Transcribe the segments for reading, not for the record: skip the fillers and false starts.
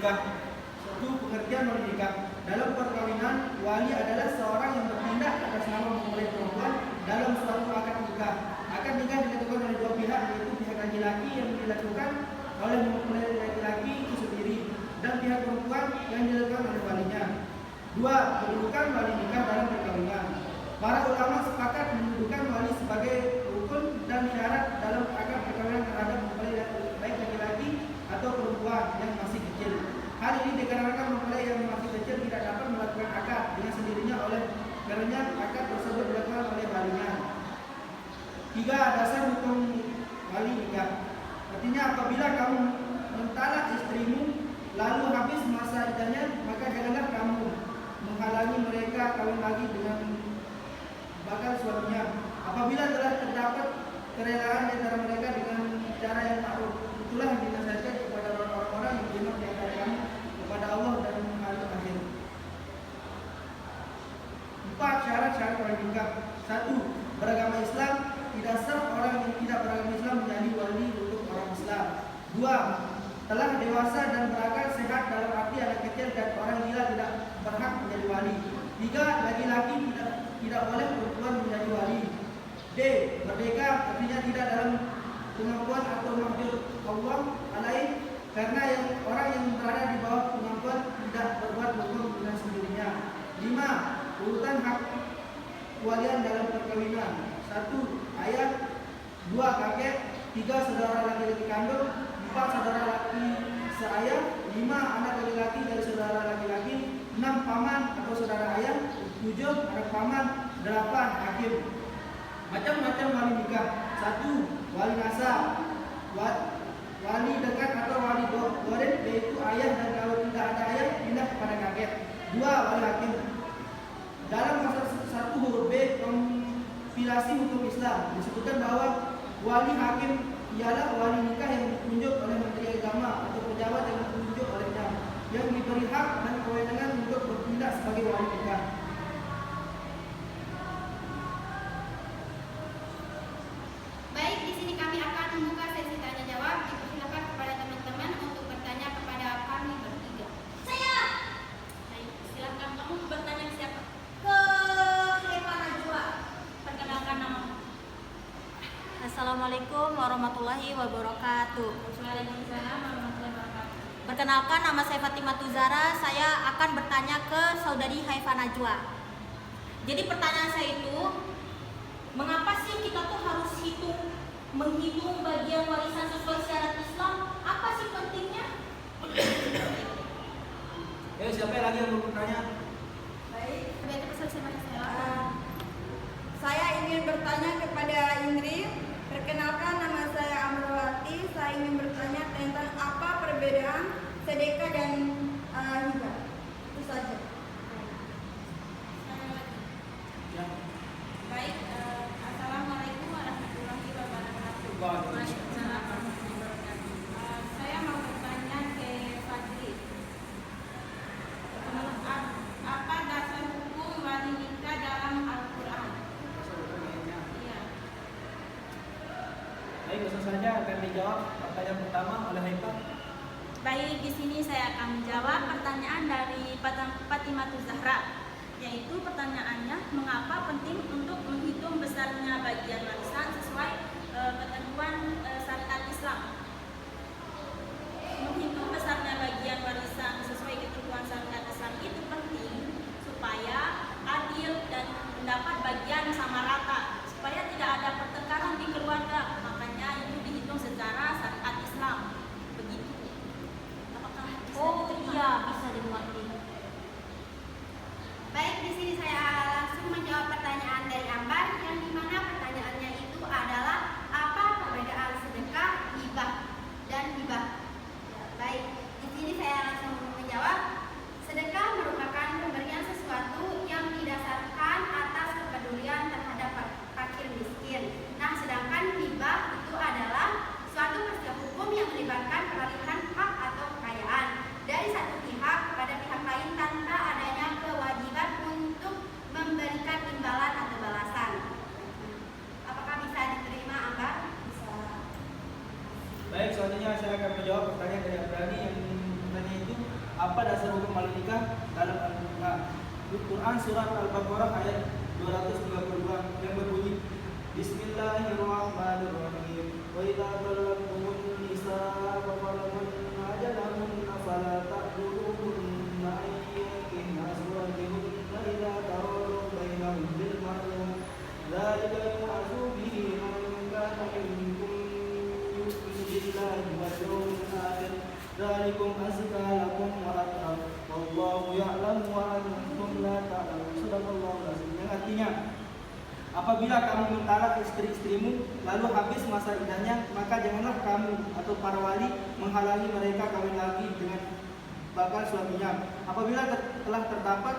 nikah. Satu, pengertian wali nikah. Dalam perkawinan, wali adalah seorang yang bertindak atas nama mempelai perempuan dalam suatu akad nikah. Akad nikah dilakukan oleh dua pihak, yaitu pihak laki-laki yang dilakukan oleh mempelai laki-laki itu sendiri dan pihak perempuan yang dilakukan oleh walinya. Dua, kedudukan wali nikah dalam perkawinan. Para ulama sepakat mendudukan wali sebagai rukun dan syarat dalam akad perkawinan terhadap mempelai baik laki-laki atau perempuan yang masih kecil. Hal ini dikarenakan mempelai yang masih kecil tidak dapat melakukan akad dengan sendirinya karena akad tersebut dilakukan oleh walinya. Tiga, dasar hukum wali nikah. Artinya apabila kamu mentalak istrimu lalu habis masa iddahnya, maka janganlah kamu menghalangi mereka kawin lagi dengan bakal suaminya. Apabila telah terdapat kerelaan di antara mereka dengan cara yang ma'ruf, itulah yang dinasihatkan kepada orang-orang yang beriman di antara kamu kepada Allah dan hari akhir. 4, syarat-syarat wali nikah. 1, beragama Islam. Tidak sah orang yang tidak beragama Islam menjadi wali untuk orang Islam. 2, telah dewasa dan berakal sehat dalam arti anak kecil dan orang gila tidak berhak menjadi wali. 3, laki-laki tidak boleh perempuan menjadi wali. D, merdeka, artinya tidak dalam pengampuan atau mahjur Allah alaih, karena orang yang berada di bawah pengampuan tidak berbuat hukum dengan sendirinya. 5, urutan hak kewalian dalam perkawinan. 1, ayah. 2, kakek. 3, saudara laki-laki kandung. 4, saudara laki seayah. 5, anak laki-laki dari saudara laki-laki. 6, paman atau saudara ayah. 7, anak paman. 8, hakim. Macam-macam wali nikah. 1, wali nasab, wali dekat atau wali goret, yaitu ayah, dan kalau tidak ada ayah pindah kepada kakek. 2, wali hakim. Dalam pasal 1 huruf B kompilasi hukum Islam disebutkan bahwa wali hakim ialah wali nikah yang ditunjuk oleh Menteri Agama atau pejabat yang ditunjuk olehnya, yang diberi hak dan kewenangan untuk bertindak sebagai wali nikah. Baik, di sini kami akan membuka sesi tanya jawab. Dipersilakan kepada teman-teman untuk bertanya kepada kami bertiga. Saya. Baik, silakan, kamu bertanya ke siapa? Ke Haifa Najwa. Perkenalkan nama. Assalamualaikum warahmatullahi wabarakatuh. Waalaikumsalam warahmatullahi wabarakatuh. Perkenalkan, nama saya Fatimah Tuzara. Saya akan bertanya ke saudari Haifa Najwa. Jadi pertanyaan saya itu, mengapa sih kita tuh harus menghitung bagian warisan sesuai syarat Islam? Apa sih pentingnya? Ya, siapa lagi yang mau bertanya? Baik. Baik, selesai saya. Saya ingin bertanya kepada Indri. Perkenalkan, nama saya Amrawati. Saya ingin bertanya tentang apa perbedaan sedekah dan hibah. Itu saja. Ya. Baik, assalamualaikum warahmatullahi wabarakatuh. Waalaikumsalam. warahmatullahi wabarakatuh. Saya mau bertanya ke Fadli. Apa dasar hukum wali nikah dalam Al-Quran? Iya. Baik, langsung saja akan dijawab pertanyaan pertama oleh Haifa. Baik, di sini saya akan menjawab pertanyaan dari Fatimah Tuzahra, yaitu pertanyaannya, mengapa penting untuk menghitung besarnya bagian warisan sesuai ketentuan syariat Islam. Menghitung besarnya bagian warisan sesuai ketentuan syariat Islam itu penting supaya adil dan mendapat bagian sama rata, supaya tidak ada pertengkaran di keluarga. Makanya itu dihitung secara syariat Islam. Begitu. Apakah bisa diterima? Iya, bisa dimengerti. Baik, di sini saya langsung menjawab pertanyaan dari Ambar, yang dimana pertanyaannya itu adalah apa perbedaan sedekah, hibah, dan hibah. Baik, di sini saya langsung menjawab. Sedekah merupakan pemberian sesuatu yang didasarkan atas kepedulian terhadap Quran surat Al-Baqarah ayat 232 yang berbunyi Bismillahirrahmanirrahim. Wa idza talaqtumun nisaa fa balagna ajalahunna fala ta'dhuluhunna an yankihna azwajahunna idza taradu bainahum bil ma'ruf. Dzalika yu'azu bihi man kana minkum yu'minu billahi wal yawmil akhir. Dzalikum azka lakum wa athhar. Wallahu ya'lamu wa antum la ta'lamun. Sadaqallahu azim. Yang artinya, apabila kamu mentalak istri-istrimu lalu habis masa iddahnya, maka janganlah kamu atau para wali menghalangi mereka kawin lagi dengan bakal suaminya. Apabila telah terdapat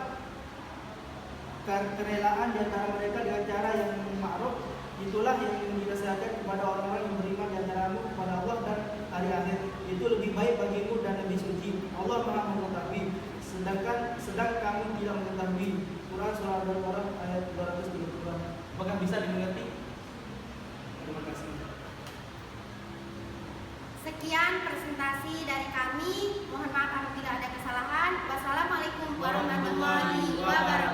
kerelaan di antara mereka dengan cara yang ma'ruf, itulah yang dinasihatkan kepada orang-orang yang beriman di antaramu kepada Allah dan hari akhir. Itu lebih baik bagimu dan lebih suci. Allah Maha mengetahui, sedang kamu tidak mengetahui. Quran surah Al-Baqarah ayat 232. Apakah bisa dimengerti? Terima kasih. Sekian presentasi dari kami. Mohon maaf apabila ada kesalahan. Wassalamualaikum warahmatullahi wabarakatuh.